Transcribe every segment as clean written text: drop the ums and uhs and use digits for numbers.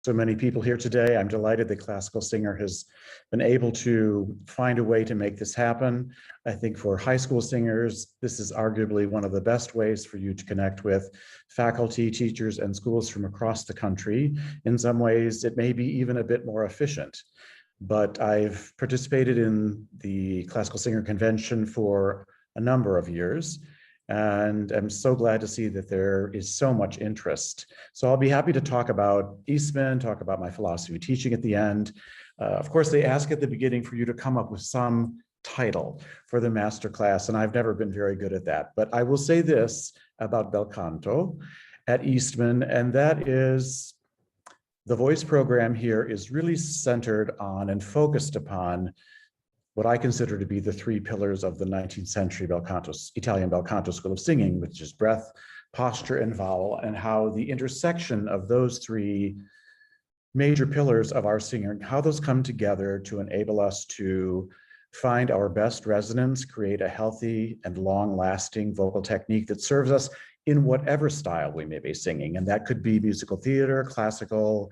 so many people here today. I'm delighted that Classical Singer has been able to find a way to make this happen. I think for high school singers, this is arguably one of the best ways for you to connect with faculty, teachers, and schools from across the country. In some ways, it may be even a bit more efficient. But I've participated in the Classical Singer Convention for a number of years, and I'm so glad to see that there is so much interest. So I'll be happy to talk about Eastman, talk about my philosophy of teaching at the end. Of course, they ask at the beginning for you to come up with some title for the masterclass, and I've never been very good at that. But I will say this about Bel Canto at Eastman, and that is the voice program here is really centered on and focused upon what I consider to be the three pillars of the 19th century bel canto, Italian bel canto school of singing, which is breath, posture, and vowel, and how the intersection of those three major pillars of our singing, how those come together to enable us to find our best resonance, create a healthy and long-lasting vocal technique that serves us in whatever style we may be singing. And that could be musical theater, classical,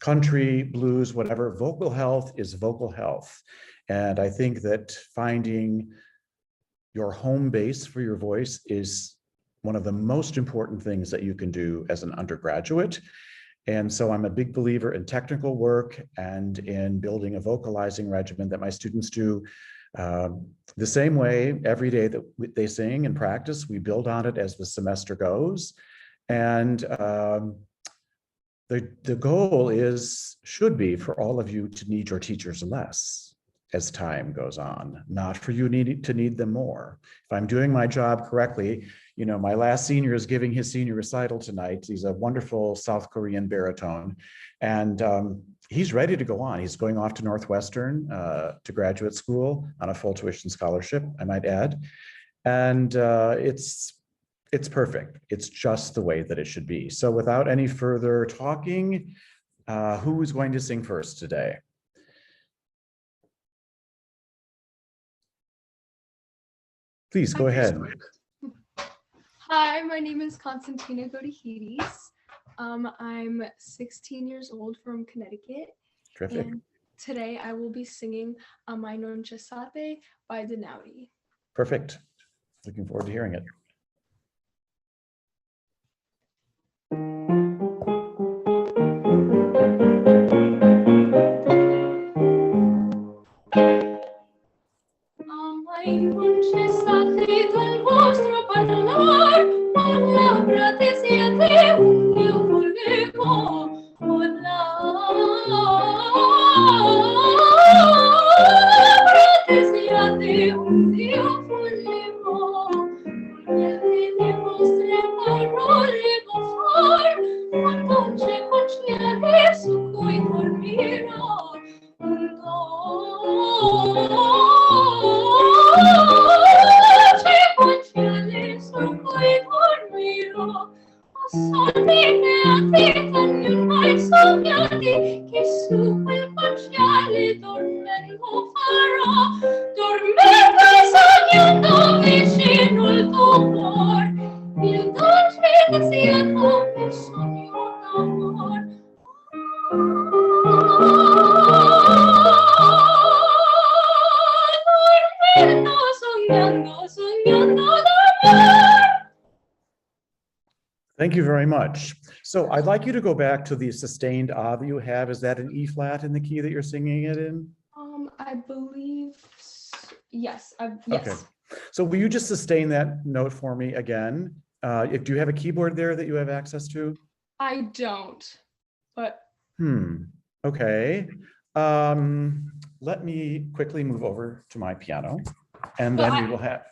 country, blues, whatever. Vocal health is vocal health. And I think that finding your home base for your voice is one of the most important things that you can do as an undergraduate. And so I'm a big believer in technical work and in building a vocalizing regimen that my students do the same way every day that they sing and practice. We build on it as the semester goes. And the goal should be for all of you to need your teachers less as time goes on, not for you to need them more. If I'm doing my job correctly, my last senior is giving his senior recital tonight. He's a wonderful South Korean baritone, and he's ready to go on. He's going off to Northwestern to graduate school on a full tuition scholarship, I might add. And it's perfect. It's just the way that it should be. So without any further talking, who is going to sing first today? Please go ahead. Hi, my name is Constantina. I'm 16 years old from Connecticut. Terrific. And today I will be singing My Non Cessate by Denaudi. Perfect. Looking forward to hearing it. Non cessate dal vostro parlar, parlate siete un Dio volevo, parlate siate un Dio volevo, vogliate le vostre parole far, ma dolce conciliare su cui dormirò, un che su quel guanciale dormendo farò, dormendo e sognando vicino al tuo cuore, il dolce desiato per sogno d'amor. Dormendo, sognando d'amor. Thank you very much. So I'd like you to go back to the sustained ah that you have. Is that an E flat in the key that you're singing it in? I believe, yes. Yes. Okay. So will you just sustain that note for me again? Do you have a keyboard there that you have access to? I don't, but. Okay. Let me quickly move over to my piano, and then we will have.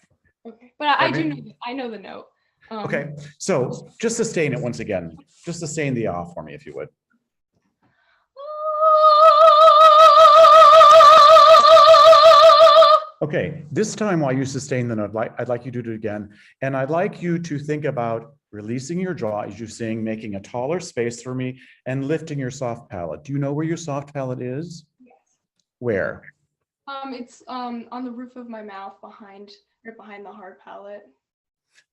Okay, but I do know. I know the note. Okay, so just sustain it once again. Just sustain the ah for me, if you would. Okay, this time while you sustain the note, I'd like you to do it again. And I'd like you to think about releasing your jaw as you sing, making a taller space for me, and lifting your soft palate. Do you know where your soft palate is? Yes. Where? It's on the roof of my mouth, right behind the hard palate.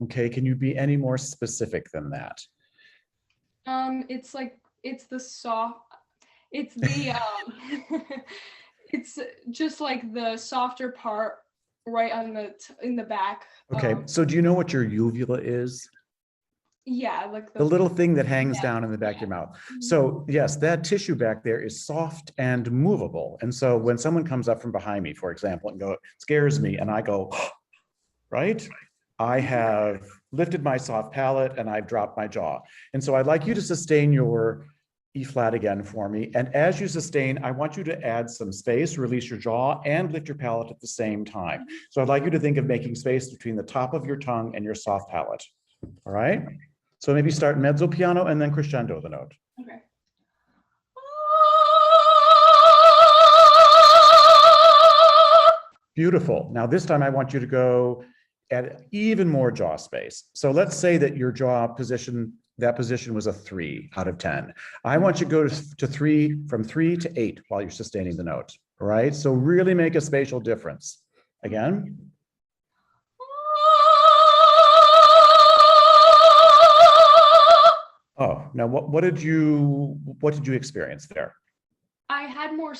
Okay, can you be any more specific than that? It's like it's the soft, it's the it's just like the softer part right on the in the back. Okay, so do you know what your uvula is? Yeah, like The little thing that hangs yeah, down in the back of yeah. your mouth. Mhm. So yes, that tissue back there is soft and movable. And so when someone comes up from behind me, for example, and scares me, and I go, right? I have lifted my soft palate and I've dropped my jaw. And so I'd like you to sustain your E flat again for me. And as you sustain, I want you to add some space, release your jaw and lift your palate at the same time. So I'd like you to think of making space between the top of your tongue and your soft palate. All right? So maybe start mezzo piano and then crescendo the note. Okay. Beautiful. Now this time I want you to go at even more jaw space. So let's say that your jaw position, that position was a 3 out of 10. I want you to go to 3, from 3 to 8 while you're sustaining the note. All right? So really make a spatial difference. Again. Oh, now what did you experience there? I had more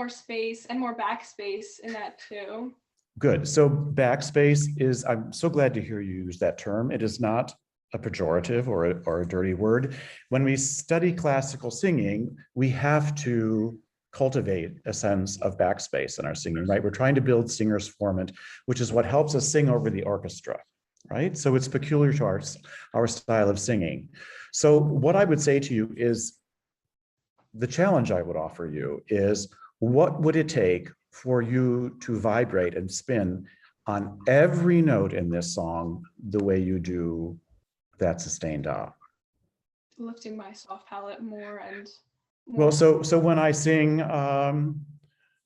space and more backspace in that too. Good. So backspace is, I'm so glad to hear you use that term. It is not a pejorative or a dirty word. When we study classical singing, we have to cultivate a sense of backspace in our singing, right? We're trying to build singer's formant, which is what helps us sing over the orchestra, right? So it's peculiar to our style of singing. So what I would say to you is, the challenge I would offer you is, what would it take for you to vibrate and spin on every note in this song the way you do that sustained ah? Lifting my soft palate more and Well, so when I sing mai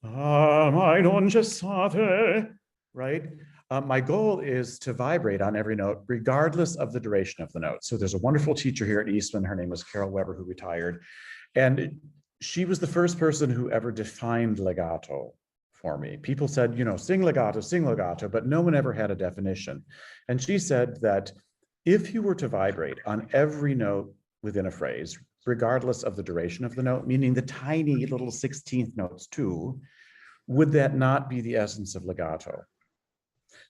non cessate, right? My goal is to vibrate on every note, regardless of the duration of the note. So there's a wonderful teacher here at Eastman. Her name was Carol Weber, who retired. And she was the first person who ever defined legato for me. People said, you know, sing legato, but no one ever had a definition. And she said that if you were to vibrate on every note within a phrase, regardless of the duration of the note, meaning the tiny little 16th notes too, would that not be the essence of legato?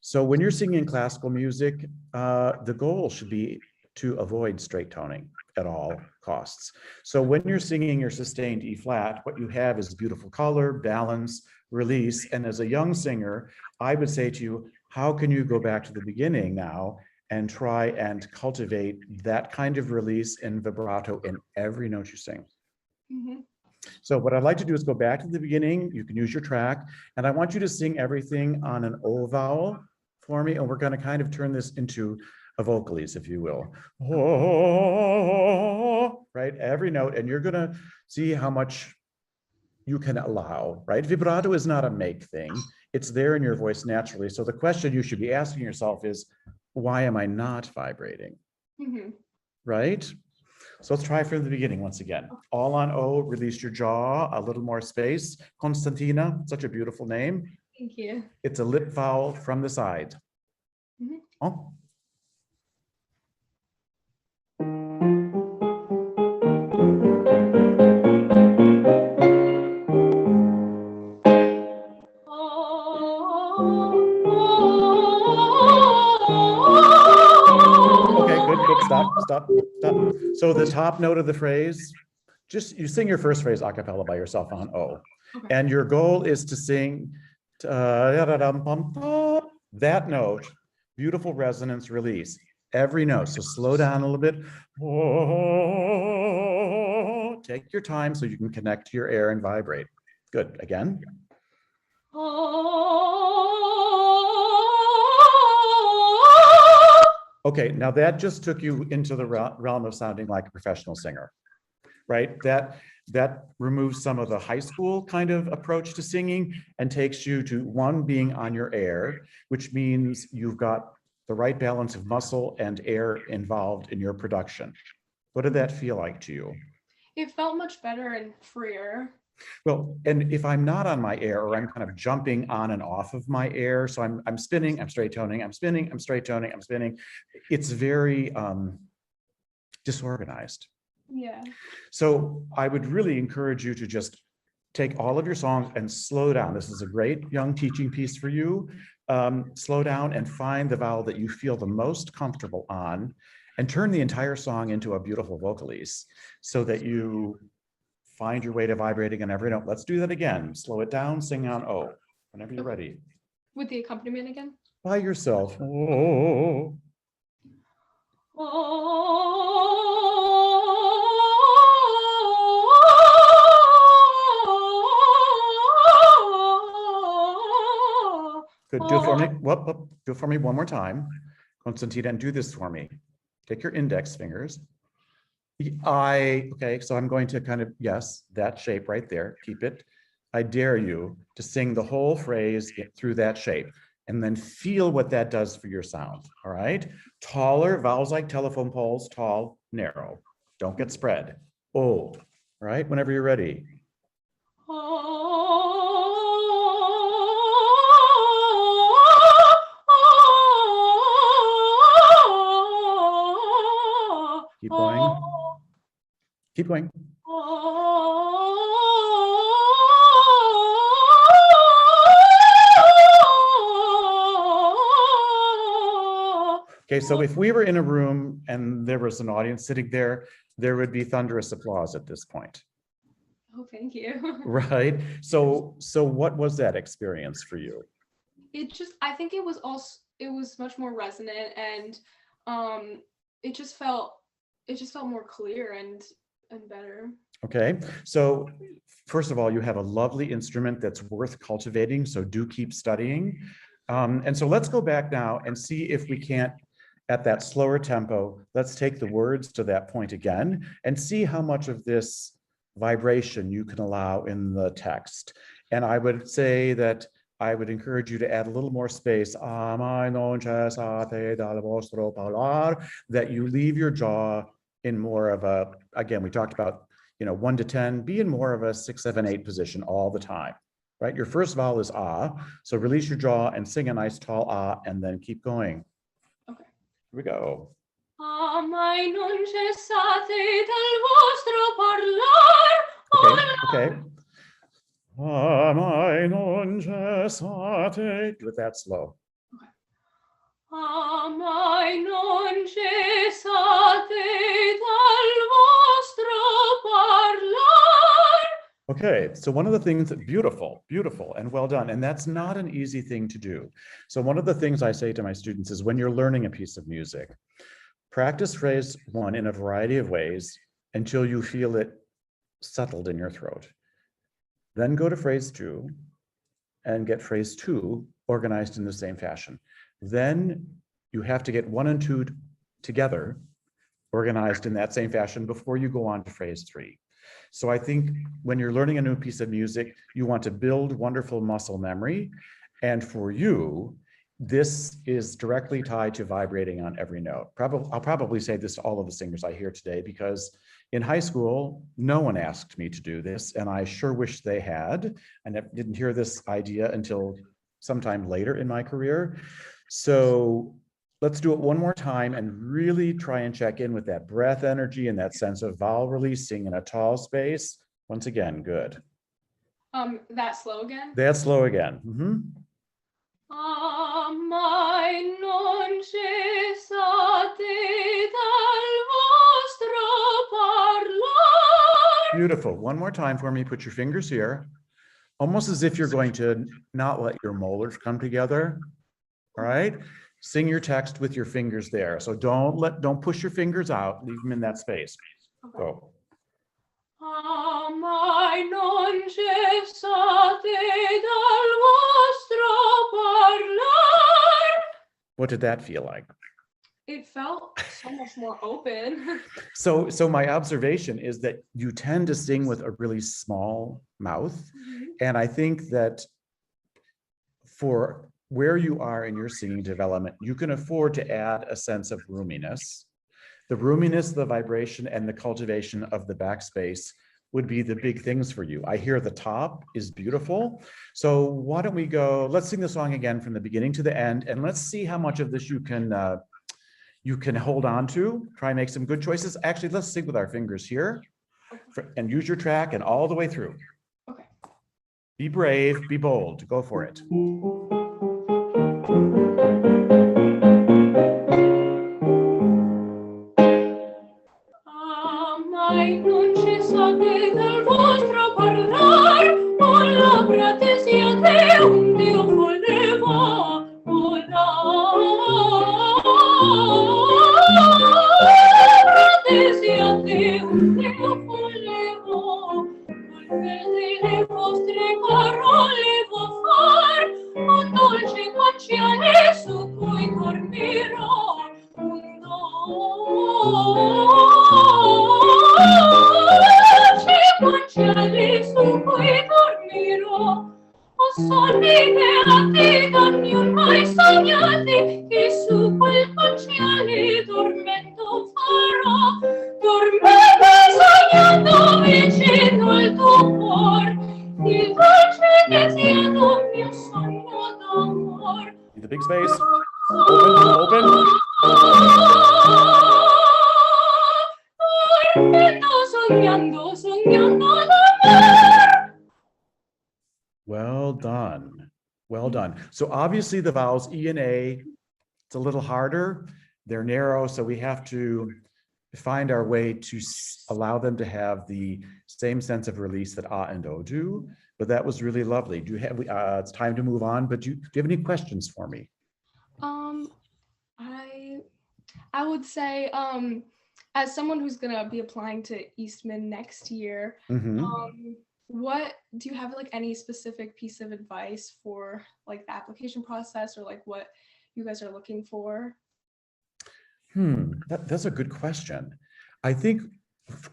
So when you're singing classical music, the goal should be to avoid straight toning at all costs. So when you're singing your sustained E flat, what you have is beautiful color, balance, release. And as a young singer, I would say to you, how can you go back to the beginning now and try and cultivate that kind of release and vibrato in every note you sing? mm-hmm. So what I'd like to do is go back to the beginning. You can use your track, and I want you to sing everything on an O vowel for me, and we're going to kind of turn this into a vocalese, if you will. Oh, right, every note, and you're going to see how much you can allow, right? Vibrato is not a make thing. It's there in your voice naturally. So the question you should be asking yourself is, why am I not vibrating? Mm-hmm. Right? So let's try from the beginning once again. All on O, release your jaw, a little more space. Constantina, such a beautiful name. Thank you. It's a lip vowel from the side. Mm-hmm. Oh. Okay, good, stop. So the top note of the phrase, just you sing your first phrase a cappella by yourself on O. Okay. And your goal is to sing that note, beautiful resonance release, every note. So slow down a little bit. Oh, take your time so you can connect to your air and vibrate. Good, again. Okay, now that just took you into the realm of sounding like a professional singer, right? That removes some of the high school kind of approach to singing and takes you to one, being on your air, which means you've got the right balance of muscle and air involved in your production. What did that feel like to you? It felt much better and freer. Well, and if I'm not on my air, or I'm kind of jumping on and off of my air, so I'm spinning, I'm straight toning, I'm spinning, I'm straight toning, I'm spinning, it's very disorganized. Yeah. So I would really encourage you to just take all of your songs and slow down. This is a great young teaching piece for you. Slow down and find the vowel that you feel the most comfortable on and turn the entire song into a beautiful vocalise so that you find your way to vibrating on every note. Let's do that again. Slow it down, sing on O, whenever you're ready. With the accompaniment again? By yourself. Oh. Good. Do it for me. Whoop, whoop. Do it for me one more time. Constantina, and do this for me. Take your index fingers. Okay, so I'm going to kind of, yes, that shape right there. Keep it. I dare you to sing the whole phrase through that shape and then feel what that does for your sound. All right. Taller vowels like telephone poles, tall, narrow. Don't get spread. Oh, all right. Whenever you're ready. Keep going. Keep going. Okay, so if we were in a room and there was an audience sitting there, there would be thunderous applause at this point. Oh, thank you. Right. So what was that experience for you? I think it was much more resonant, and it just felt more clear and better. Okay, so first of all, you have a lovely instrument that's worth cultivating, so do keep studying. And so let's go back now and see if we can't, at that slower tempo, let's take the words to that point again and see how much of this vibration you can allow in the text. And I would say that I would encourage you to add a little more space, that you leave your jaw in more of a, again, we talked about, 1 to 10, be in more of a 6, 7, 8 position all the time, right? Your first vowel is ah, so release your jaw and sing a nice tall ah, and then keep going. Okay. Here we go. Mai non cessate dal vostro parlar. Okay. Mai non cessate. Do it that slow. Mai non cessate dal vostro parlar. Okay, so one of the things that beautiful, and well done. And that's not an easy thing to do. So one of the things I say to my students is when you're learning a piece of music, practice phrase 1 in a variety of ways until you feel it settled in your throat. Then go to phrase 2 and get phrase 2 organized in the same fashion. Then you have to get 1 and 2 together, organized in that same fashion before you go on to phrase 3. So I think when you're learning a new piece of music, you want to build wonderful muscle memory. And for you, this is directly tied to vibrating on every note. I'll probably say this to all of the singers I hear today, because in high school, no one asked me to do this, and I sure wish they had. I didn't hear this idea until sometime later in my career. So let's do it one more time and really try and check in with that breath energy and that sense of vowel releasing in a tall space. Once again, good. That slow again? That slow again. Mm-hmm. Mai non cessate dal vostro parlar. Beautiful. One more time for me. Put your fingers here, almost as if you're going to not let your molars come together. All right. Sing your text with your fingers there. So don't push your fingers out. Leave them in that space. Okay. Go. Mai non cessate dal vostro parlar. What did that feel like? It felt so much more open. So my observation is that you tend to sing with a really small mouth. Mm-hmm. And I think that for where you are in your singing development, you can afford to add a sense of roominess. The roominess, the vibration, and the cultivation of the backspace would be the big things for you. I hear the top is beautiful. So why don't we go, let's sing the song again from the beginning to the end, and let's see how much of this you can you can hold on to, try and make some good choices. Actually, let's sing with our fingers here and use your track and all the way through. Okay. Be brave, be bold, go for it. Mai non cessate del vostro parlare, con la pratesia che un Dio voleva pratesia che un Dio voleva, volvete le vostre parole vo far, un dolce guanciale su cui dormirò, un dolce guanciale su cui dormirò. Ho sonni beati da me ormai sognati, che su quel guanciale dormendo farò, dormendo sognando vicino al tuo cuore, il dolce desiderio mio sogno d'amor. The big space. Open, open. Sognando, sognando d'amor. Well done. Well done. So obviously the vowels E and A, it's a little harder. They're narrow, so we have to find our way to allow them to have the same sense of release that A and O do. But that was really lovely. Do you have, it's time to move on, but do you have any questions for me? I would say, as someone who's gonna be applying to Eastman next year, what do you have like any specific piece of advice for like the application process or like what you guys are looking for? That's a good question. I think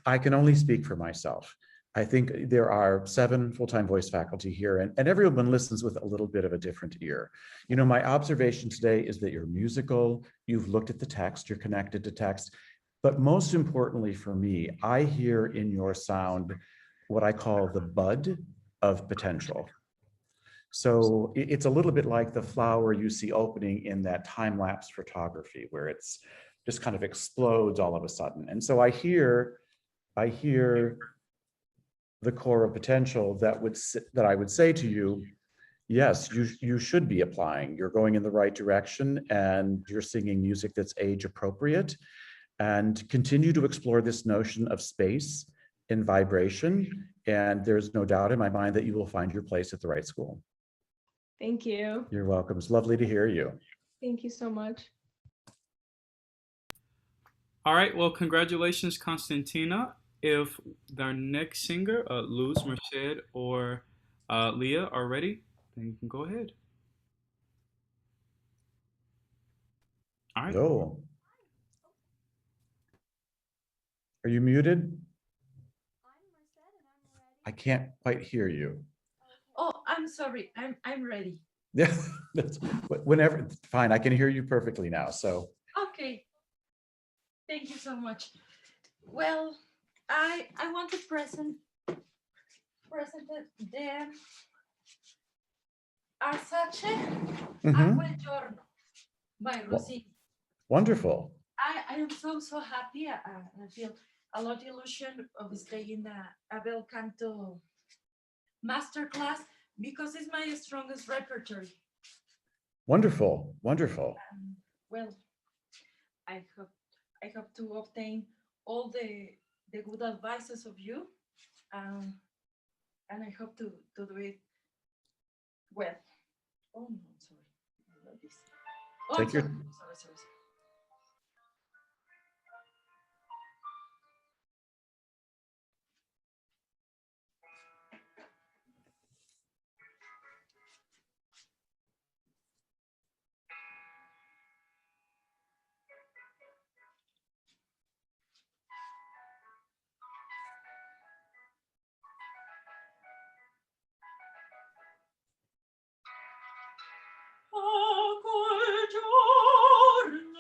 I can only speak for myself. I think there are 7 full-time voice faculty here, and everyone listens with a little bit of a different ear. You know, my observation today is that you're musical, you've looked at the text, you're connected to text, but most importantly for me, I hear in your sound what I call the bud of potential. So it's a little bit like the flower you see opening in that time-lapse photography where it's just kind of explodes all of a sudden. And so I hear the core of potential that I would say to you, yes, you should be applying. You're going in the right direction and you're singing music that's age appropriate, and continue to explore this notion of space and vibration. And there's no doubt in my mind that you will find your place at the right school. Thank you. You're welcome. It's lovely to hear you. Thank you so much. All right, well, congratulations, Constantina. If our next singer, Luz, Merced, or Leah are ready, then you can go ahead. All right. Yo. Are you muted? I can't quite hear you. Oh, I'm sorry. I'm ready. Yeah, that's whenever. Fine, I can hear you perfectly now. So. Okay. Thank you so much. Well, I want to present the Arsace a quel giorno by Rossini. Wonderful. I am so happy. I feel a lot of illusion of staying a bel canto masterclass because it's my strongest repertory. Wonderful, wonderful. Well, I hope to obtain all the good advices of you, and I hope to do it well. Oh no, sorry, not this. Oh, Take your. Sorry. A quel giorno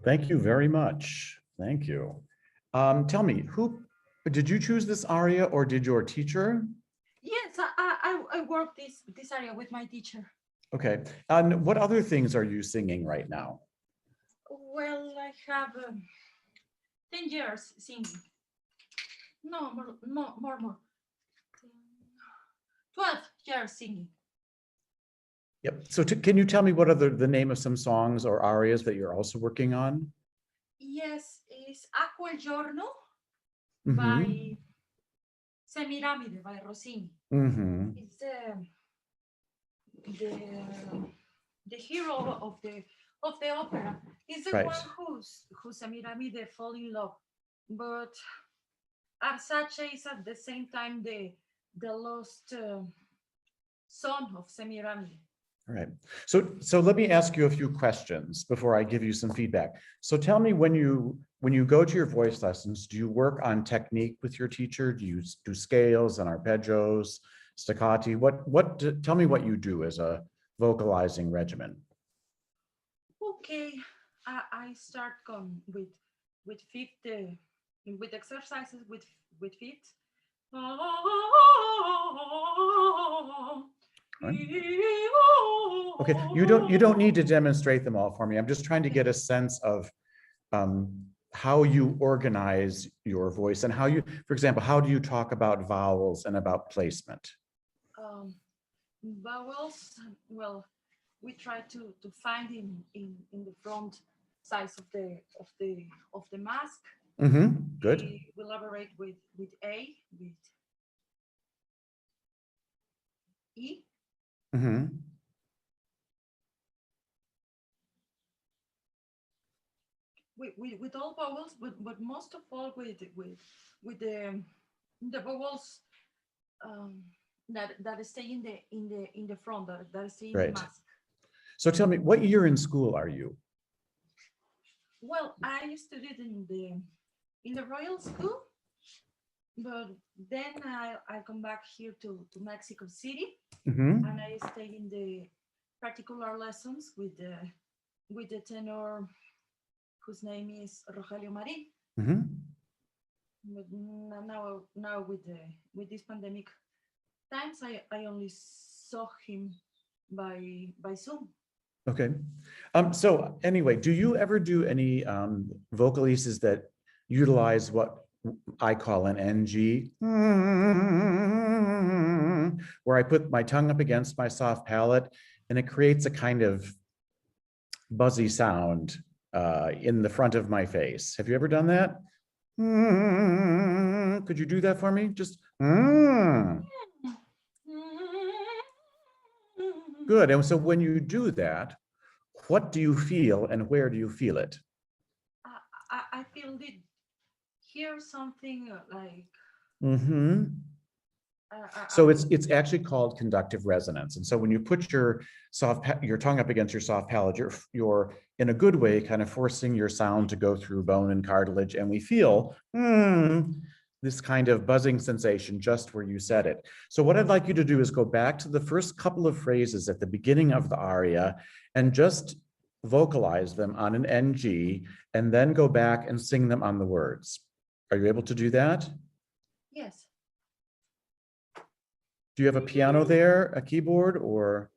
Thank you very much. Thank you. Tell me, who did you choose this aria, or did your teacher? Yes, I work this area with my teacher. Okay. And what other things are you singing right now? Well, I have 10 years singing. No, more. 12 years singing. Yep. So can you tell me what are the name of some songs or arias that you're also working on? Yes, it's Acqua il Giorno Mhm. by Semiramide by Rossini. Mhm. It's the the hero of the opera. Is the Right. one who Semiramide fall in love, but Arsace is at the same time the lost son of Semiramide. All right. So let me ask you a few questions before I give you some feedback. So tell me, when you go to your voice lessons, do you work on technique with your teacher? Do you do scales and arpeggios, staccati? Tell me what you do as a vocalizing regimen. Okay, I start with fifth with exercises with fifth. Right. Okay, you don't need to demonstrate them all for me. I'm just trying to get a sense of how you organize your voice and how you, for example, how do you talk about vowels and about placement? Vowels, well, we try to find in the front size of the mask. Good. We elaborate with A, with E. With all vowels, but most of all with the vowels that stay in the front, that stay in Right. the mask. So tell me, what year in school are you? Well, I studied in the Royal School, but then I come back here to Mexico City, and I stay in the particular lessons with the tenor whose name is Rogelio Marin. But now with this pandemic times, I only saw him by Zoom. Okay. So anyway, do you ever do any vocalises that utilize what I call an NG, where I put my tongue up against my soft palate and it creates a kind of buzzy sound in the front of my face? Have you ever done that? Could you do that for me? Just good. And so when you do that, what do you feel and where do you feel it? I feel it here something like. So it's actually called conductive resonance. And so when you put your tongue up against your soft palate, you're in a good way kind of forcing your sound to go through bone and cartilage, and we feel this kind of buzzing sensation just where you said it. So what I'd like you to do is go back to the first couple of phrases at the beginning of the aria and just vocalize them on an NG, and then go back and sing them on the words. Are you able to do that? Yes. Do you have a piano there, a keyboard, or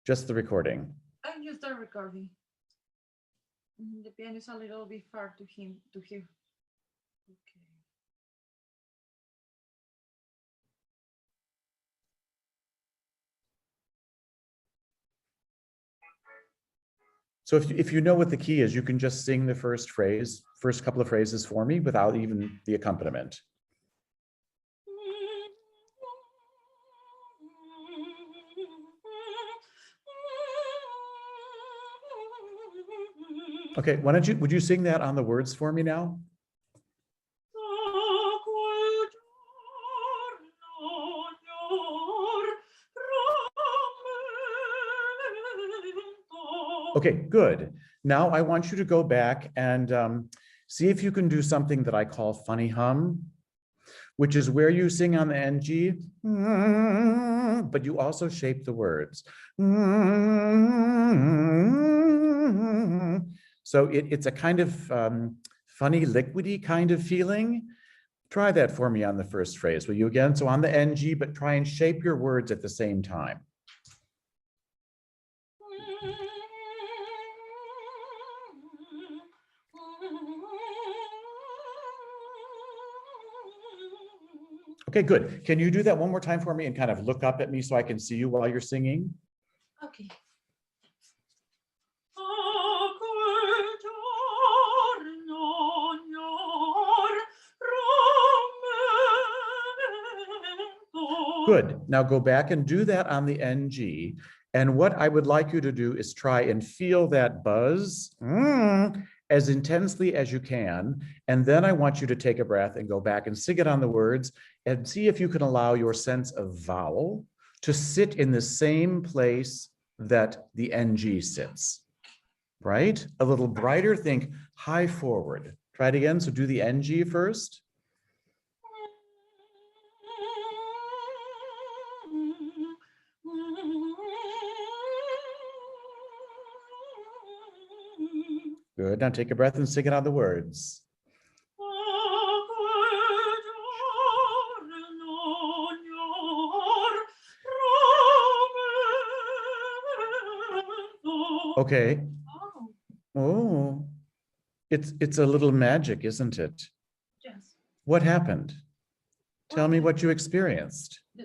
just the recording? I use the recording. The piano is a little bit far to hear. Okay. So if you know what the key is, you can just sing the first couple of phrases for me without even the accompaniment. Okay, would you sing that on the words for me now? Okay, good. Now I want you to go back and see if you can do something that I call funny hum, which is where you sing on the NG, but you also shape the words. So it's a kind of funny, liquidy kind of feeling. Try that for me on the first phrase, will you again? So on the NG, but try and shape your words at the same time. Okay, good. Can you do that one more time for me and kind of look up at me so I can see you while you're singing? Okay. Good. Now go back and do that on the NG. And what I would like you to do is try and feel that buzz as intensely as you can. And then I want you to take a breath and go back and sing it on the words and see if you can allow your sense of vowel to sit in the same place that the NG sits, right? A little brighter, think high forward. Try it again. So do the NG first. Good. Now take a breath and sing it on the words. Okay. Oh, it's a little magic, isn't it? Yes. What happened? Tell me what you experienced. The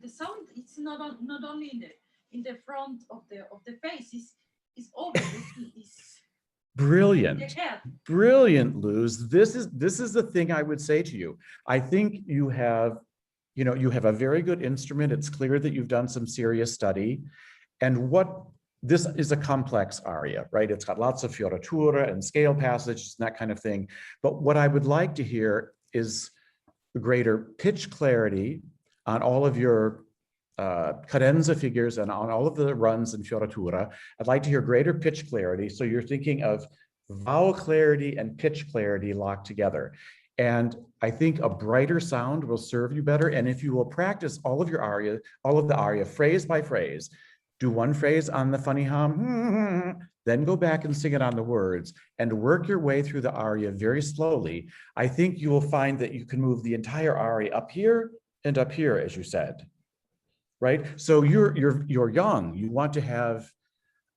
sound, it's not only in the front of the face, it's over. It's Brilliant. the head. Brilliant, Luz. This is the thing I would say to you. I think you have a very good instrument. It's clear that you've done some serious study. And this is a complex aria, right? It's got lots of fioratura and scale passages and that kind of thing. But what I would like to hear is greater pitch clarity on all of your cadenza figures and on all of the runs in fioratura. I'd like to hear greater pitch clarity. So you're thinking of vowel clarity and pitch clarity locked together. And I think a brighter sound will serve you better. And if you will practice all of the aria phrase by phrase, do one phrase on the funny hum, then go back and sing it on the words and work your way through the aria very slowly. I think you will find that you can move the entire aria up here and up here, as you said, right? So you're young. You want to have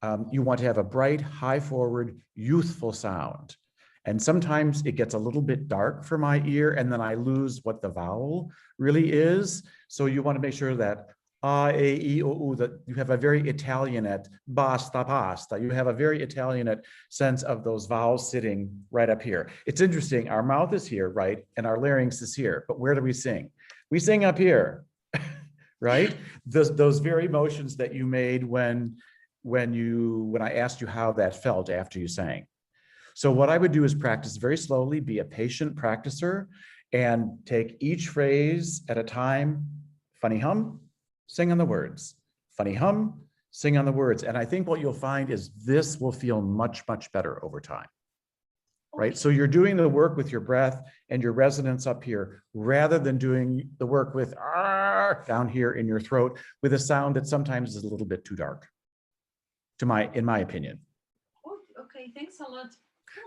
a bright, high forward, youthful sound. And sometimes it gets a little bit dark for my ear, and then I lose what the vowel really is. So you want to make sure that that you have a very Italianate basta pasta. You have a very Italianate sense of those vowels sitting right up here. It's interesting. Our mouth is here, right? And our larynx is here. But where do we sing? We sing up here, right? Those very motions that you made when I asked you how that felt after you sang. So what I would do is practice very slowly, be a patient practicer, and take each phrase at a time. Funny hum, sing on the words. Funny hum, sing on the words. And I think what you'll find is this will feel much, much better over time, right? So you're doing the work with your breath and your resonance up here, rather than doing the work with down here in your throat with a sound that sometimes is a little bit too dark, in my opinion. Okay, thanks a lot.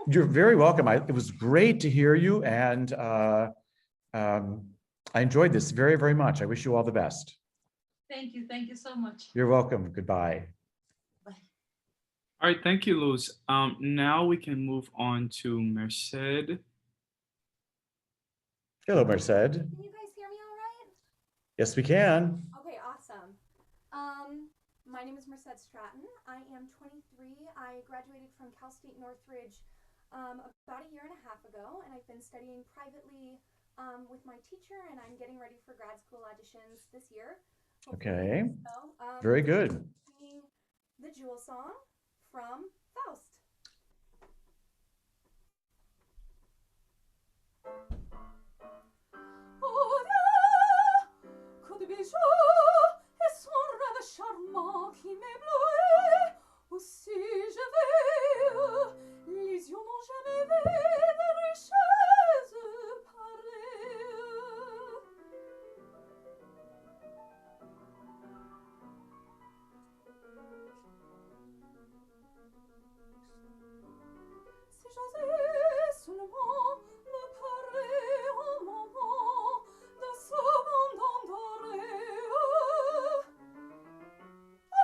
You're very welcome. It was great to hear you, and I enjoyed this very, very much. I wish you all the best. Thank you so much. You're welcome. Goodbye. Bye. All right, thank you, Luz. Now we can move on to Merced. Hello, Merced. Can you guys hear me all right? Yes, we can. Okay, awesome. My name is Merced Stratton. I am 23. I graduated from Cal State Northridge about a year and a half ago, and I've been studying privately with my teacher, and I'm getting ready for grad school auditions this year. Okay. So, Very good. Singing the Jewel song from Faust. Oh là, que de bijoux et son rêve charmant qui m'éblouit. Aussi je vais, les yeux n'ont jamais vu de richesse pareille. Si j'osais seulement me parer un moment de ce monde endoré. Ah,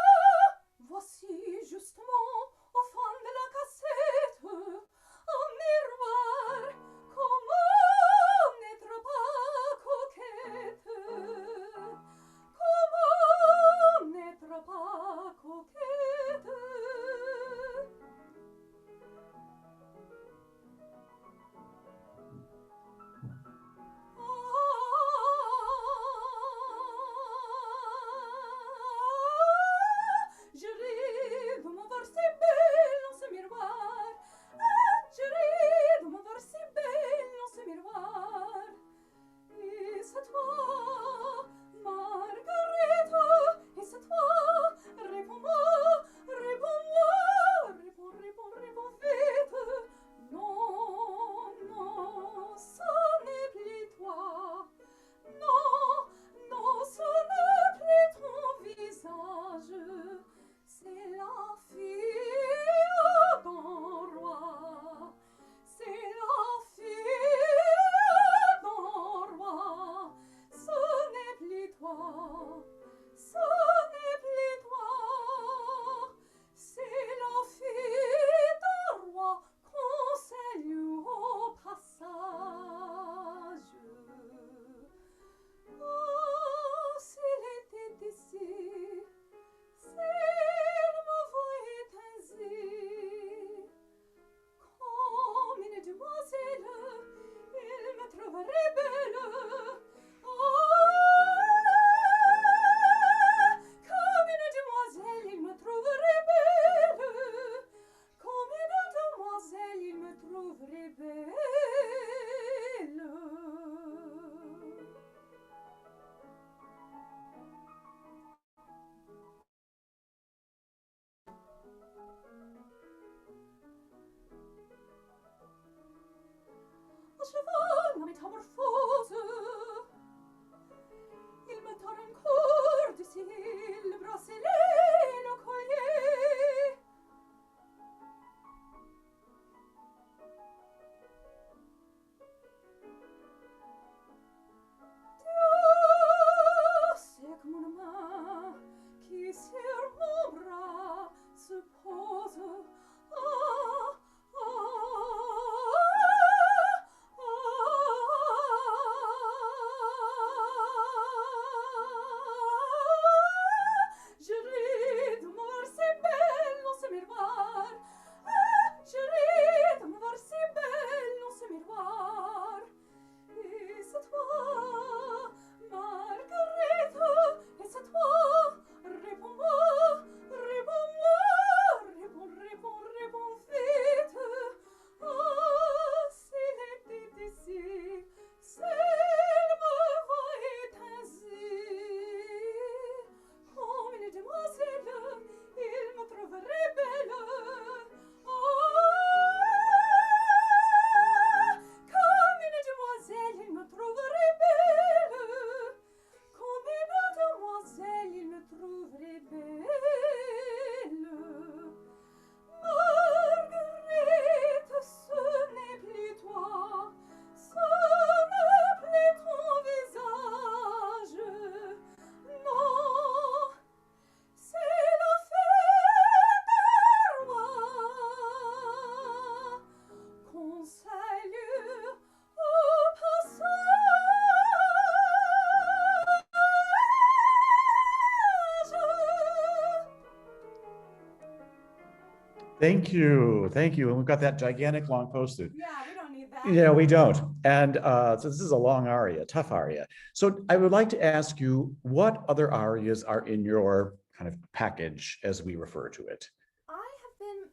Thank you. Thank you. And we've got that gigantic long postlude. Yeah, we don't need that. Yeah, we don't. And so this is a long aria, tough aria. So I would like to ask you, what other arias are in your kind of package, as we refer to it?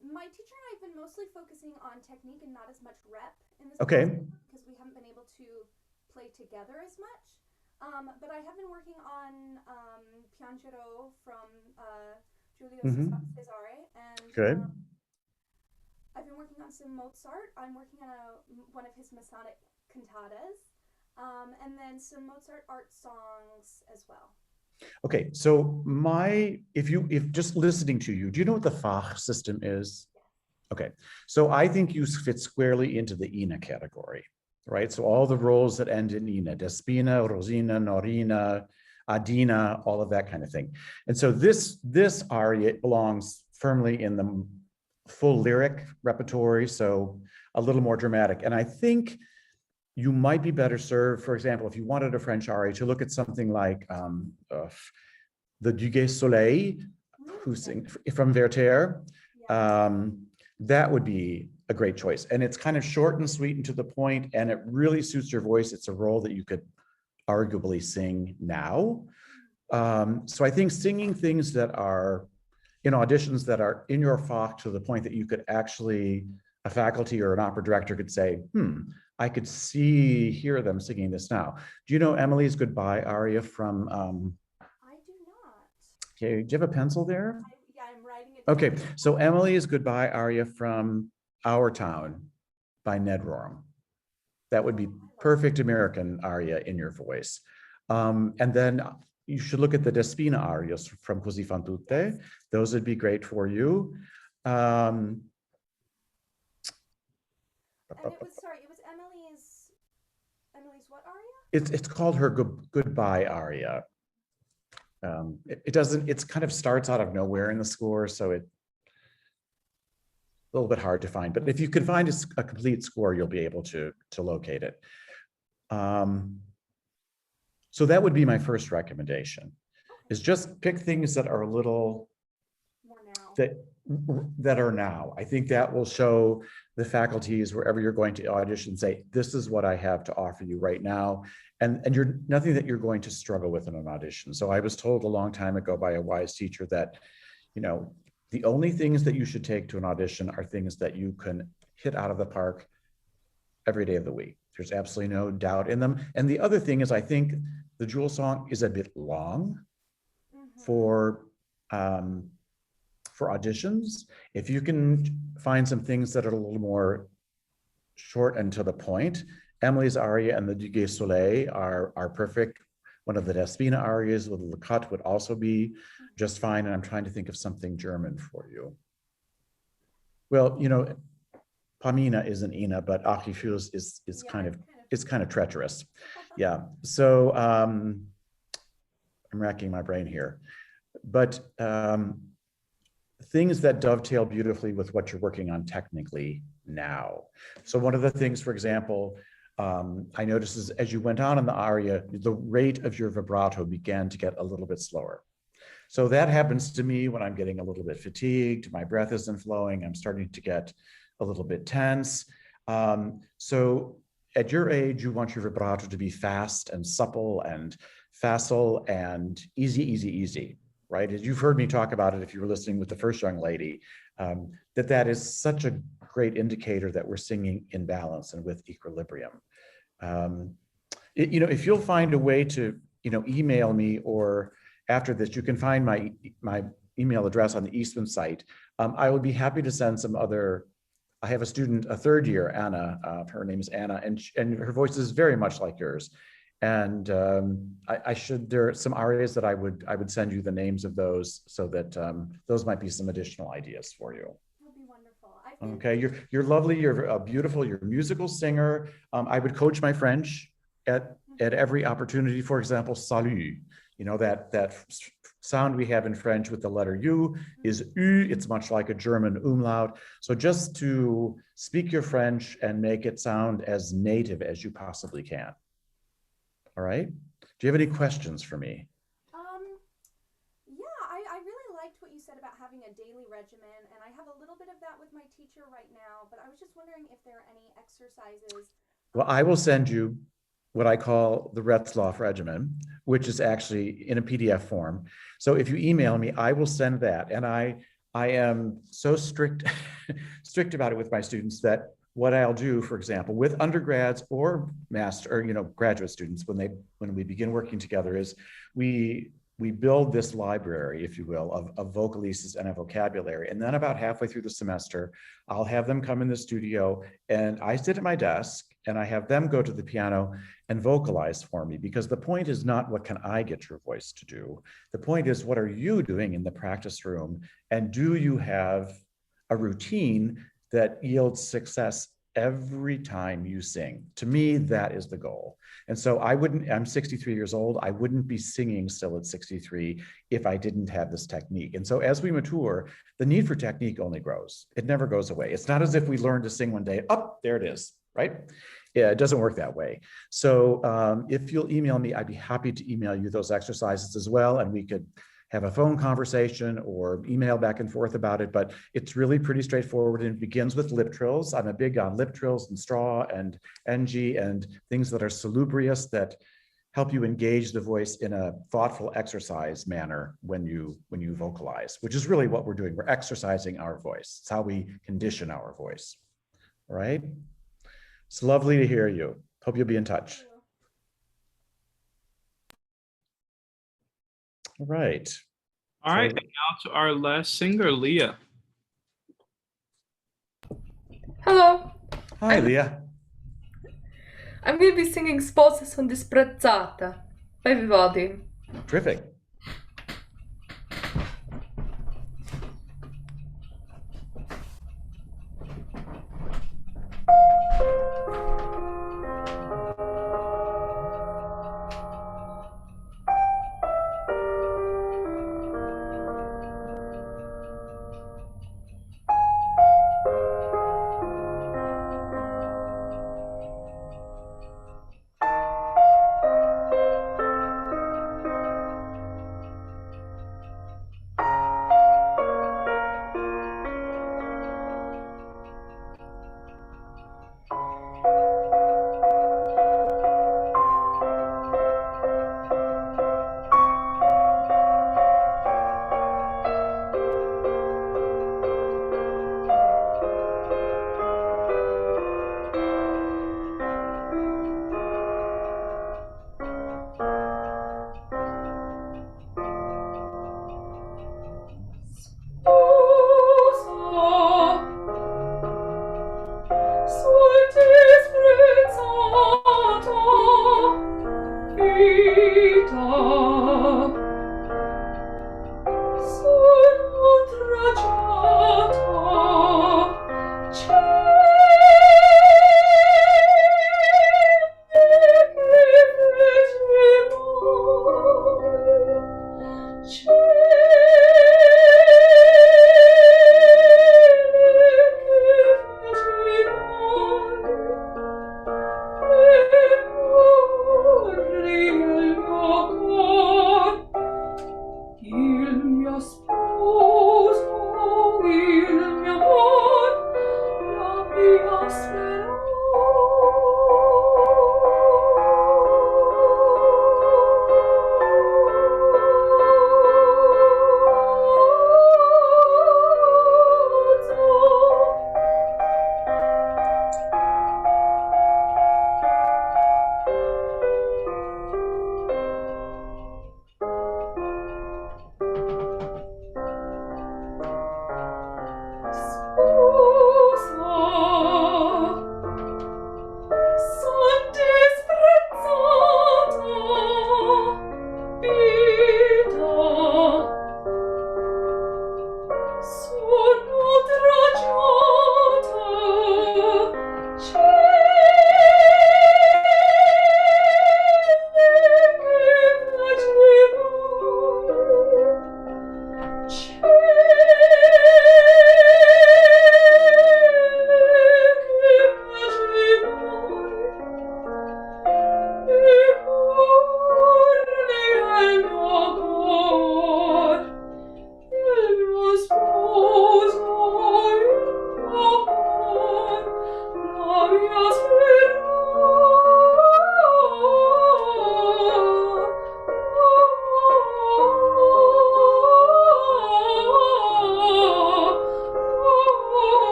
My teacher and I have been mostly focusing on technique and not as much rep in this Okay. because we haven't been able to play together as much. But I have been working on Piangero from Giulio Cesare, and Good. I've been working on some Mozart. I'm working on one of his Masonic cantatas, and then some Mozart art songs as well. Okay, so if just listening to you, do you know what the Fach system is? Okay, so I think you fit squarely into the Ina category, right? So all the roles that end in Ina, Despina, Rosina, Norina, Adina, all of that kind of thing. And so this aria belongs firmly in the full lyric repertory, so a little more dramatic. And I think you might be better served, for example, if you wanted a French aria, to look at something like the Duguay Soleil, who sing from Werther. That would be a great choice. And it's kind of short and sweet and to the point, and it really suits your voice. It's a role that you could arguably sing now. So I think singing things that are in auditions that are in your Fach to the point that you could actually, a faculty or an opera director could say, I could hear them singing this now. Do you know Emily's Goodbye aria from? I do not. Okay, do you have a pencil there? Yeah, I'm writing it. Okay, so Emily's Goodbye aria from Our Town by Ned Rorem. That would be perfect American aria in your voice. And then you should look at the Despina arias from Così fan tutte. Those would be great for you. And it was Emily's what aria? It's called her Goodbye aria. It's kind of starts out of nowhere in the score, so it's a little bit hard to find, but if you can find a complete score, you'll be able to locate it. So that would be my first recommendation, is just pick things that are a little More now. that are now. I think that will show the faculties wherever you're going to audition, say, this is what I have to offer you right now. And you're nothing that you're going to struggle with in an audition. So I was told a long time ago by a wise teacher that, the only things that you should take to an audition are things that you can hit out of the park every day of the week. There's absolutely no doubt in them. And the other thing is, I think the Jewel song is a bit long for auditions. If you can find some things that are a little more short and to the point, Emily's aria and the Duguay Soleil are perfect. One of the Despina arias with Le Cut would also be just fine. And I'm trying to think of something German for you. Well, Pamina is an Ina, but Achifus is kind of treacherous. Yeah. So I'm racking my brain here, but things that dovetail beautifully with what you're working on technically now. So one of the things, for example, I noticed is as you went on in the aria, the rate of your vibrato began to get a little bit slower. So that happens to me when I'm getting a little bit fatigued, my breath isn't flowing, I'm starting to get a little bit tense. So at your age, you want your vibrato to be fast and supple and facile and easy, right? As you've heard me talk about it, if you were listening with the first young lady, that is such a great indicator that we're singing in balance and with equilibrium. If you'll find a way to, email me, or after this, you can find my email address on the Eastman site. I would be happy to send some other. I have a student, a third year, Anna. Her name is Anna, and her voice is very much like yours. And there are some arias that I would send you the names of those, so that those might be some additional ideas for you. That'd be wonderful. Okay, you're lovely. You're beautiful. You're a musical singer. I would coach my French at every opportunity. For example, salut. That sound we have in French with the letter U is U. It's much like a German umlaut. So just to speak your French and make it sound as native as you possibly can. All right. Do you have any questions for me? Yeah, I really liked what you said about having a daily regimen, and I have a little bit of that with my teacher right now, but I was just wondering if there are any exercises. Well, I will send you what I call the Retzlaff regimen, which is actually in a PDF form. So if you email me, I will send that. And I am so strict about it with my students that what I'll do, for example, with undergrads or graduate students, when we begin working together, is we build this library, if you will, of vocalises and a vocabulary. And then about halfway through the semester, I'll have them come in the studio and I sit at my desk and I have them go to the piano and vocalize for me, because the point is not what can I get your voice to do? The point is, what are you doing in the practice room? And do you have a routine that yields success every time you sing? To me, that is the goal. And so I'm 63 years old. I wouldn't be singing still at 63 if I didn't have this technique. And so as we mature, the need for technique only grows. It never goes away. It's not as if we learn to sing one day, there it is, right? Yeah, it doesn't work that way. So if you'll email me, I'd be happy to email you those exercises as well. And we could have a phone conversation or email back and forth about it, but it's really pretty straightforward, and it begins with lip trills. I'm a big on lip trills and straw and NG and things that are salubrious, that help you engage the voice in a thoughtful exercise manner when you vocalize, which is really what we're doing. We're exercising our voice. It's how we condition our voice, all right? It's lovely to hear you. Hope you'll be in touch. All right. All right, and now to our last singer, Leah. Hello. Hi, Leah. I'm going to be singing Sposa son disprezzata by Vivaldi. Terrific.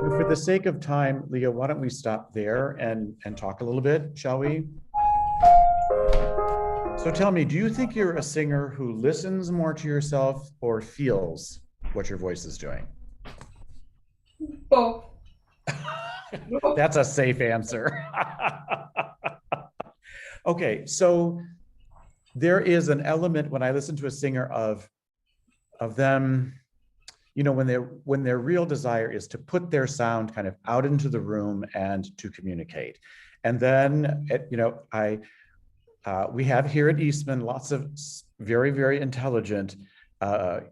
For the sake of time, Leah, why don't we stop there and talk a little bit, shall we? So tell me, do you think you're a singer who listens more to yourself or feels what your voice is doing? Both. That's a safe answer. Okay, so there is an element when I listen to a singer of them, you know, when their real desire is to put their sound kind of out into the room and to communicate. And then, you know, we have here at Eastman lots of very, very intelligent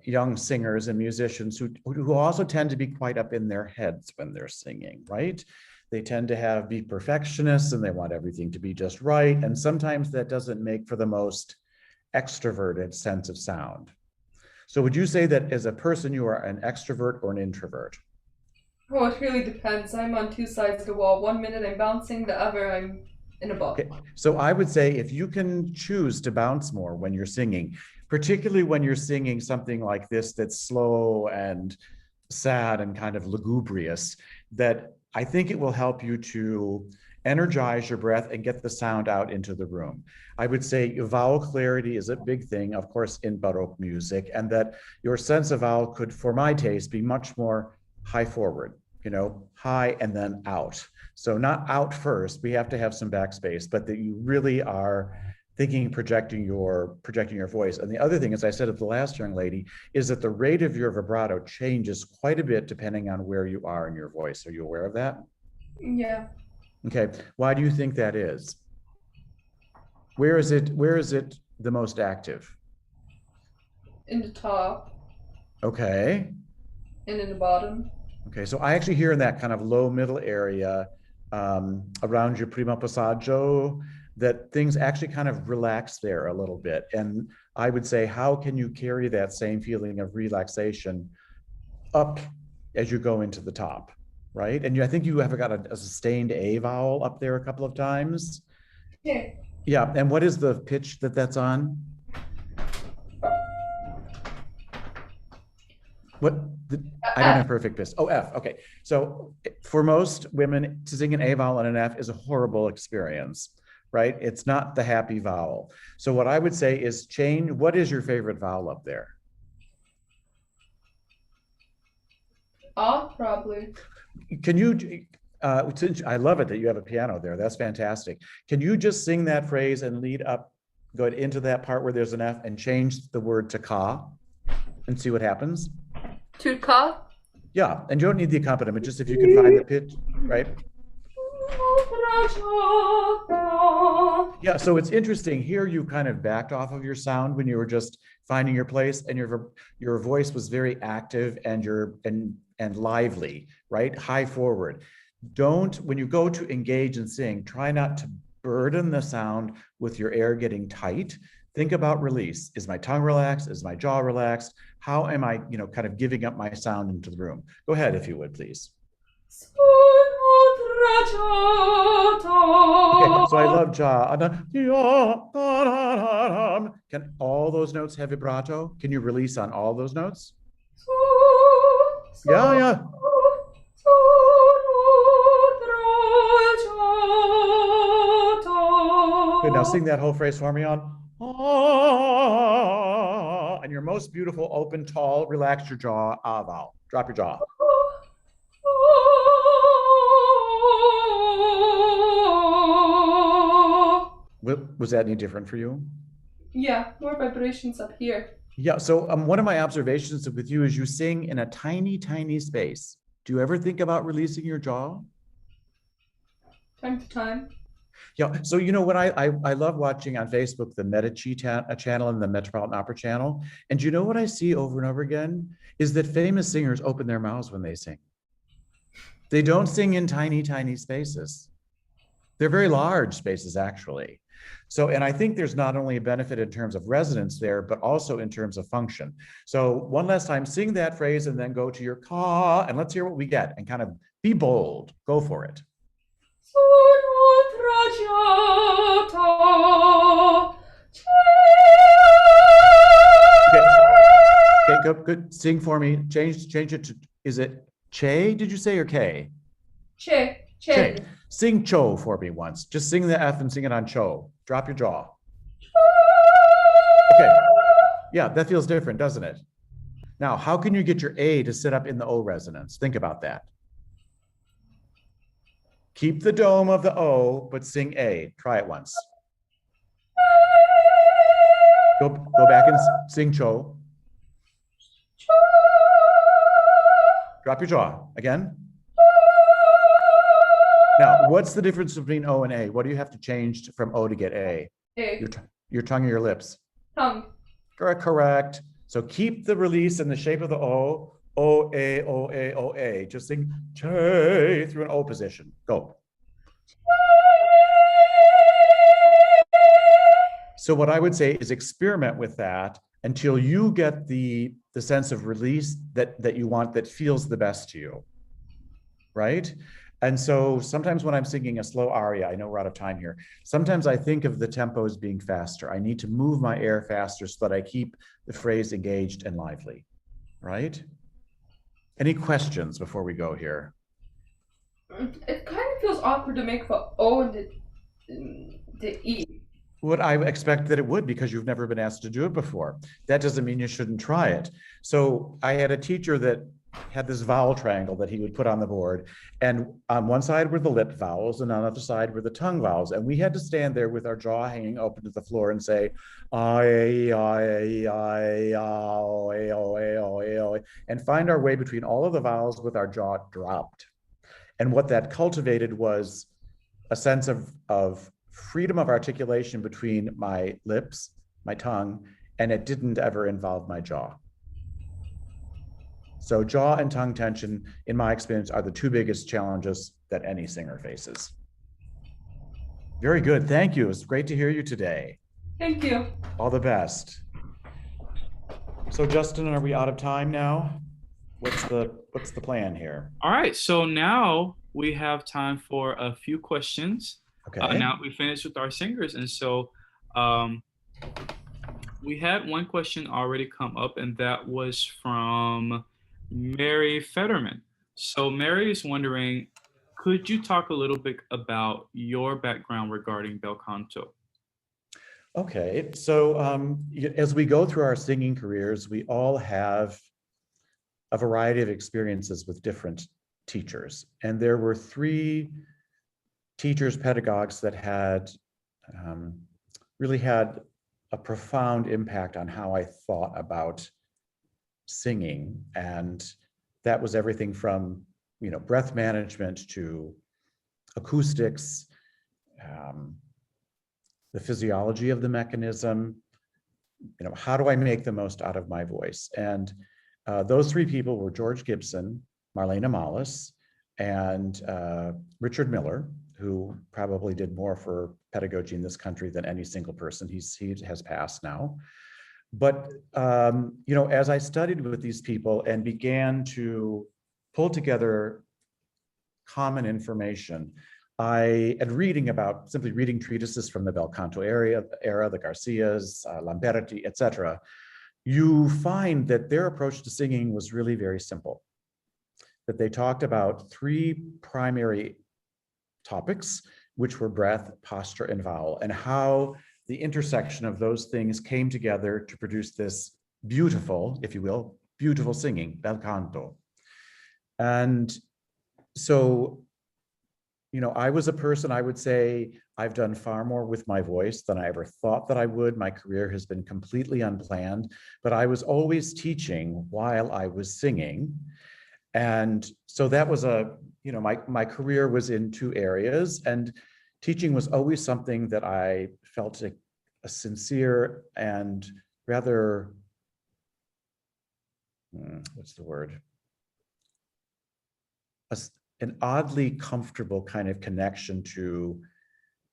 young singers and musicians who also tend to be quite up in their heads when they're singing, right? They tend to be perfectionists and they want everything to be just right. And sometimes that doesn't make for the most extroverted sense of sound. So would you say that as a person, you are an extrovert or an introvert? Oh, it really depends. I'm on two sides of the wall. 1 minute I'm bouncing, the other I'm in a ball. Okay. So I would say if you can choose to bounce more when you're singing, particularly when you're singing something like this that's slow and sad and kind of lugubrious, that I think it will help you to energize your breath and get the sound out into the room. I would say vowel clarity is a big thing, of course, in Baroque music, and that your sense of vowel could, for my taste, be much more high forward, you know, high and then out. So not out first, we have to have some backspace, but that you really are thinking, projecting your voice. And the other thing, as I said at the last young lady, is that the rate of your vibrato changes quite a bit depending on where you are in your voice. Are you aware of that? Yeah. Okay, why do you think that is? Where is it the most active? In the top. Okay. And in the bottom. Okay, so I actually hear in that kind of low middle area around your primo passaggio that things actually kind of relax there a little bit. And I would say, how can you carry that same feeling of relaxation up as you go into the top, right? And I think you have got a sustained A vowel up there a couple of times. Yeah. Yeah, and what is the pitch that's on? I don't have perfect pitch. Oh, F, okay. So for most women, to sing an A vowel and an F is a horrible experience, right? It's not the happy vowel. So what I would say is change, what is your favorite vowel up there? Probably. Can you, I love it that you have a piano there. That's fantastic. Can you just sing that phrase and lead up, go into that part where there's an F and change the word to ka and see what happens? To ka? Yeah, and you don't need the accompaniment, just if you can find the pitch, right? Yeah, so it's interesting. Here you kind of backed off of your sound when you were just finding your place, and your voice was very active and lively, right? High forward. When you go to engage and sing, try not to burden the sound with your air getting tight. Think about release. Is my tongue relaxed? Is my jaw relaxed? How am I, kind of giving up my sound into the room? Go ahead, if you would, please. Okay, so I love jaw. Can all those notes have vibrato? Can you release on all those notes? Yeah. Good, now sing that whole phrase for me on. And your most beautiful, open, tall, relax your jaw, vowel. Drop your jaw. Was that any different for you? Yeah, more vibrations up here. Yeah, so one of my observations with you is you sing in a tiny, tiny space. Do you ever think about releasing your jaw? Time to time. Yeah, so when I love watching on Facebook the Medici channel and the Metropolitan Opera channel, and you know what I see over and over again is that famous singers open their mouths when they sing. They don't sing in tiny, tiny spaces. They're very large spaces, actually. So, and I think there's not only a benefit in terms of resonance there, but also in terms of function. So one last time, sing that phrase and then go to your ka, and let's hear what we get and kind of be bold. Go for it. Okay, go, good. Sing for me. Change it to, is it che, did you say, or K? Che. Sing cho for me once. Just sing the F and sing it on cho. Drop your jaw. Okay. Yeah, that feels different, doesn't it? Now, how can you get your A to sit up in the O resonance? Think about that. Keep the dome of the O, but sing A. Try it once. Go back and sing cho. Drop your jaw. Again. Now, what's the difference between O and A? What do you have to change from O to get A? A. Your tongue or your lips? Tongue. Correct. So keep the release in the shape of the O. O, A, O, A, O, A. Just sing che through an O position. Go. So what I would say is experiment with that until you get the sense of release that you want, that feels the best to you, right? And so sometimes when I'm singing a slow aria, I know we're out of time here, sometimes I think of the tempo as being faster. I need to move my air faster so that I keep the phrase engaged and lively, right? Any questions before we go here? It kind of feels awkward to make the O and the E. Would I expect that it would, because you've never been asked to do it before. That doesn't mean you shouldn't try it. So I had a teacher that had this vowel triangle that he would put on the board. And on one side were the lip vowels and on the other side were the tongue vowels. And we had to stand there with our jaw hanging open to the floor and say, and find our way between all of the vowels with our jaw dropped. And what that cultivated was a sense of freedom of articulation between my lips, my tongue, and it didn't ever involve my jaw. So jaw and tongue tension, in my experience, are the two biggest challenges that any singer faces. Very good, thank you. It's great to hear you today. Thank you. All the best. So Justin, are we out of time now? What's the plan here? All right, so now we have time for a few questions. Okay. Now we finished with our singers, and so we had one question already come up, and that was from Mary Fetterman. So Mary is wondering, could you talk a little bit about your background regarding bel canto? Okay, so as we go through our singing careers, we all have a variety of experiences with different teachers. And there were three teachers, pedagogues that had really had a profound impact on how I thought about singing. And that was everything from, breath management to acoustics, the physiology of the mechanism, how do I make the most out of my voice? And those three people were George Gibson, Marlene Amalis, and Richard Miller, who probably did more for pedagogy in this country than any single person. He has passed now. But as I studied with these people and began to pull together common information, simply reading treatises from the bel canto era, the Garcias, Lamberti, etc., you find that their approach to singing was really very simple. That they talked about three primary topics, which were breath, posture, and vowel, and how the intersection of those things came together to produce this beautiful, if you will, beautiful singing, bel canto. And so, I was a person, I would say, I've done far more with my voice than I ever thought that I would. My career has been completely unplanned, but I was always teaching while I was singing. And so that was my career was in two areas, and teaching was always something that I felt a sincere and rather, what's the word? An oddly comfortable kind of connection to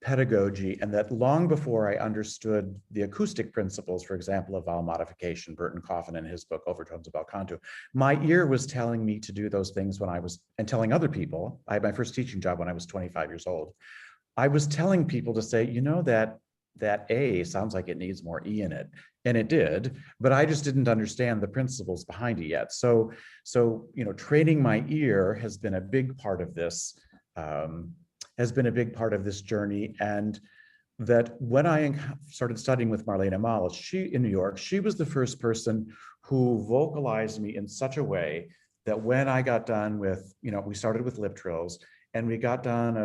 pedagogy, and that long before I understood the acoustic principles, for example, of vowel modification, Burton Coffin in his book Overtones of Bel Canto, my ear was telling me to do those things when I was, and telling other people. I had my first teaching job when I was 25 years old. I was telling people to say, you know, that A sounds like it needs more E in it. And it did, but I just didn't understand the principles behind it yet. So, you know, training my ear has been a big part of this, journey. And that when I started studying with Marlene Malles, in New York, she was the first person who vocalized me in such a way that when I got done with, you know, we started with lip trills and we got done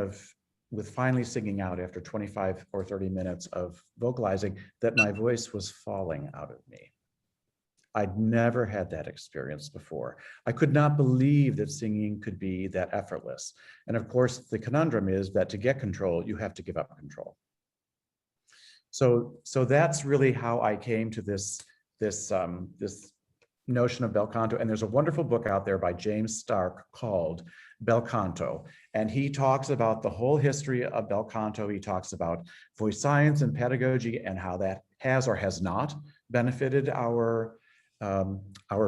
with finally singing out after 25 or 30 minutes of vocalizing, that my voice was falling out of me. I'd never had that experience before. I could not believe that singing could be that effortless. And of course, the conundrum is that to get control, you have to give up control. So that's really how I came to this notion of bel canto. And there's a wonderful book out there by James Stark called Bel Canto. And he talks about the whole history of bel canto. He talks about voice science and pedagogy and how that has or has not benefited our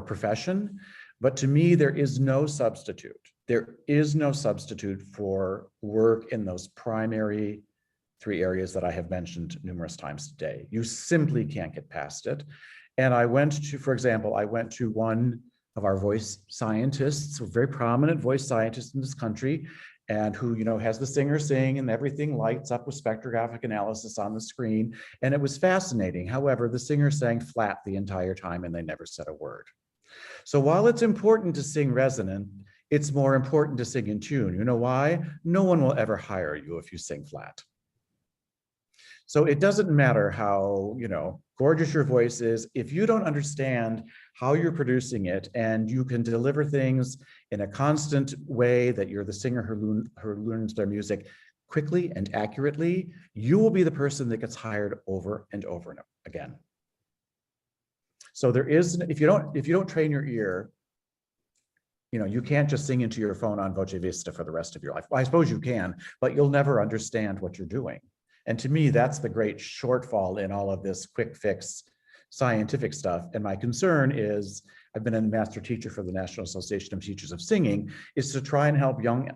profession. But to me, there is no substitute. There is no substitute for work in those primary 3 areas that I have mentioned numerous times today. You simply can't get past it. And I went to, for example, one of our voice scientists, a very prominent voice scientist in this country, and who, you know, has the singer sing and everything lights up with spectrographic analysis on the screen. And it was fascinating. However, the singer sang flat the entire time and they never said a word. So while it's important to sing resonant, it's more important to sing in tune. You know why? No one will ever hire you if you sing flat. So it doesn't matter how, you know, gorgeous your voice is, if you don't understand how you're producing it and you can deliver things in a constant way that you're the singer who learns their music quickly and accurately, you will be the person that gets hired over and over and again. So there is, if you don't train your ear, you know, you can't just sing into your phone on Voce Vista for the rest of your life. Well, I suppose you can, but you'll never understand what you're doing. And to me, that's the great shortfall in all of this quick fix scientific stuff. And my concern is, I've been a master teacher for the National Association of Teachers of Singing, is to try and help young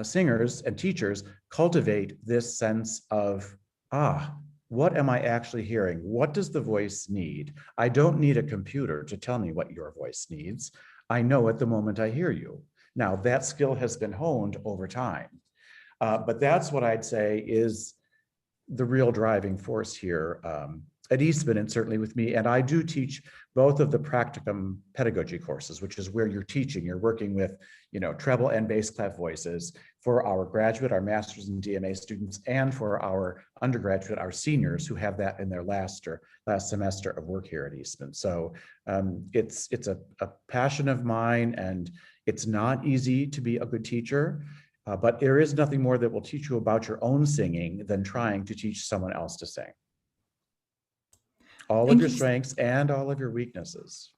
singers and teachers cultivate this sense of, what am I actually hearing? What does the voice need? I don't need a computer to tell me what your voice needs. I know at the moment I hear you. Now, that skill has been honed over time. But that's what I'd say is the real driving force here at Eastman, and certainly with me. And I do teach both of the practicum pedagogy courses, which is where you're working with, you know, treble and bass clef voices for our graduate, our master's and DMA students, and for our undergraduate, our seniors who have that in their last semester of work here at Eastman. So it's a passion of mine, and it's not easy to be a good teacher. But there is nothing more that will teach you about your own singing than trying to teach someone else to sing. All of your strengths and all of your weaknesses.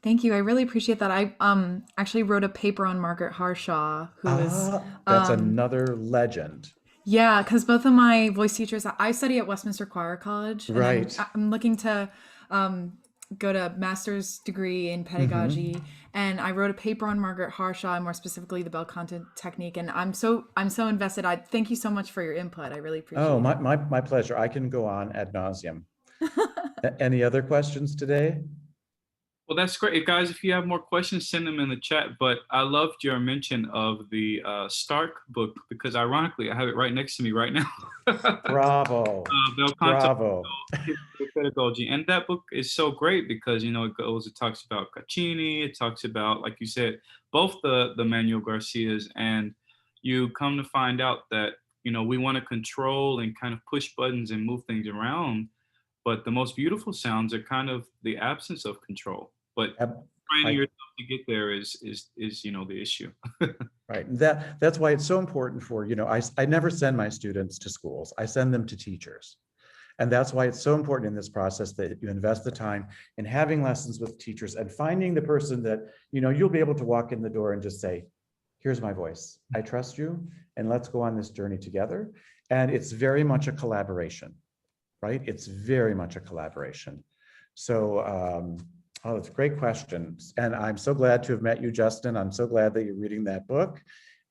Thank you. I really appreciate that. I actually wrote a paper on Margaret Harshaw, who is that's another legend. Yeah, because both of my voice teachers, I study at Westminster Choir College. And right. I'm looking to go to master's degree in pedagogy, and I wrote a paper on Margaret Harshaw, and more specifically the bel canto technique. And I'm so invested. I thank you so much for your input. I really appreciate it. Oh, my pleasure. I can go on ad nauseum. Any other questions today? Well, that's great. Guys, if you have more questions, send them in the chat. But I loved your mention of the Stark book, because ironically, I have it right next to me right now. Bravo. Bel Canto Pedagogy. And that book is so great because, you know, it talks about Caccini, it talks about, like you said, both the Manuel Garcias, and you come to find out that, you know, we want to control and kind of push buttons and move things around. But the most beautiful sounds are kind of the absence of control. But training yourself to get there is you know, the issue. Right. That's why it's so important for, you know, I never send my students to schools. I send them to teachers. And that's why it's so important in this process that you invest the time in having lessons with teachers and finding the person that, you know, you'll be able to walk in the door and just say, here's my voice. I trust you, and let's go on this journey together. And it's very much a collaboration, right? It's very much a collaboration. So, oh, it's a great question. And I'm so glad to have met you, Justin. I'm so glad that you're reading that book,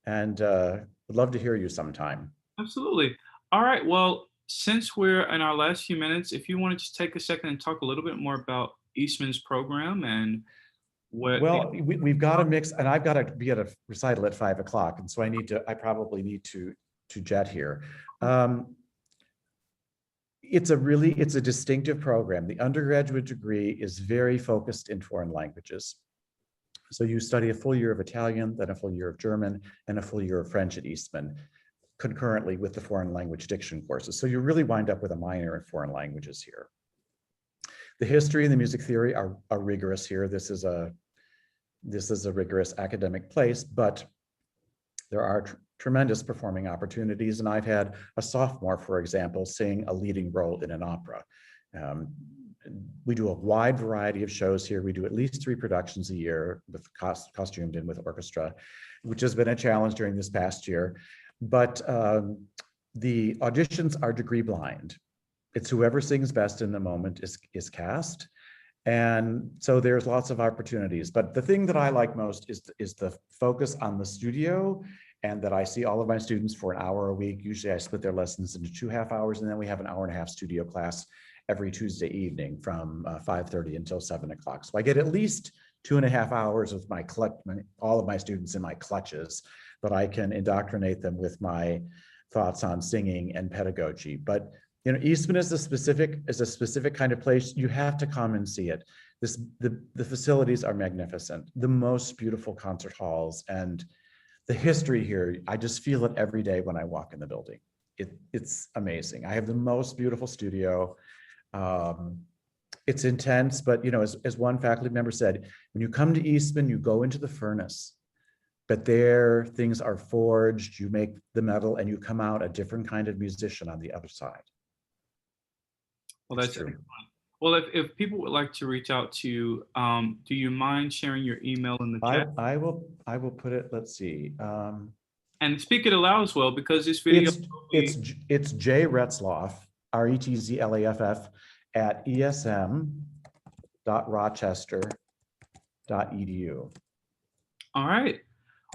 and would love to hear you sometime. Absolutely. All right. Well, since we're in our last few minutes, if you want to just take a second and talk a little bit more about Eastman's program and what. Well, we've got a mix, and I've got to be at a recital at 5 o'clock, and so I probably need to jet here. It's a distinctive program. The undergraduate degree is very focused in foreign languages. So you study a full year of Italian, then a full year of German, and a full year of French at Eastman, concurrently with the foreign language diction courses. So you really wind up with a minor in foreign languages here. The history and the music theory are rigorous here. This is a rigorous academic place, but there are tremendous performing opportunities. And I've had a sophomore, for example, sing a leading role in an opera. We do a wide variety of shows here. We do at least 3 productions a year with costumed and with orchestra, which has been a challenge during this past year. But the auditions are degree blind. It's whoever sings best in the moment is cast. And so there's lots of opportunities. But the thing that I like most is the focus on the studio, and that I see all of my students for an hour a week. Usually I split their lessons into 2 half hours, and then we have an hour-and-a-half studio class every Tuesday evening from 5:30 until 7 o'clock. So I get at least 2.5 hours with all of my students in my clutches, but I can indoctrinate them with my thoughts on singing and pedagogy. But you know, Eastman is a specific kind of place. You have to come and see it. The facilities are magnificent, the most beautiful concert halls, and the history here, I just feel it every day when I walk in the building. It's amazing. I have the most beautiful studio. It's intense, but you know, as one faculty member said, when you come to Eastman, you go into the furnace, but there things are forged, you make the metal, and you come out a different kind of musician on the other side. Well, that's true. Well, if people would like to reach out to you, do you mind sharing your email in the chat? I will put it, let's see. And speak it aloud as well, because this video. It's J Retzlaff, Retzlaff, at esm.rochester.edu. All right.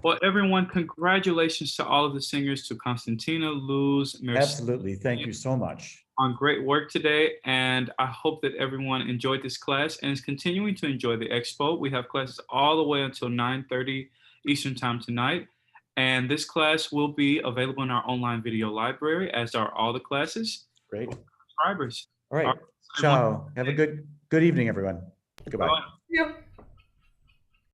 Well, everyone, congratulations to all of the singers, to Constantina, Luz, Merced. Absolutely. Thank you so much. On great work today. And I hope that everyone enjoyed this class and is continuing to enjoy the expo. We have classes all the way until 9:30 Eastern time tonight. And this class will be available in our online video library, as are all the classes. Great. Subscribers. All right. Ciao. Have a good evening, everyone. Goodbye. Bye. Yeah.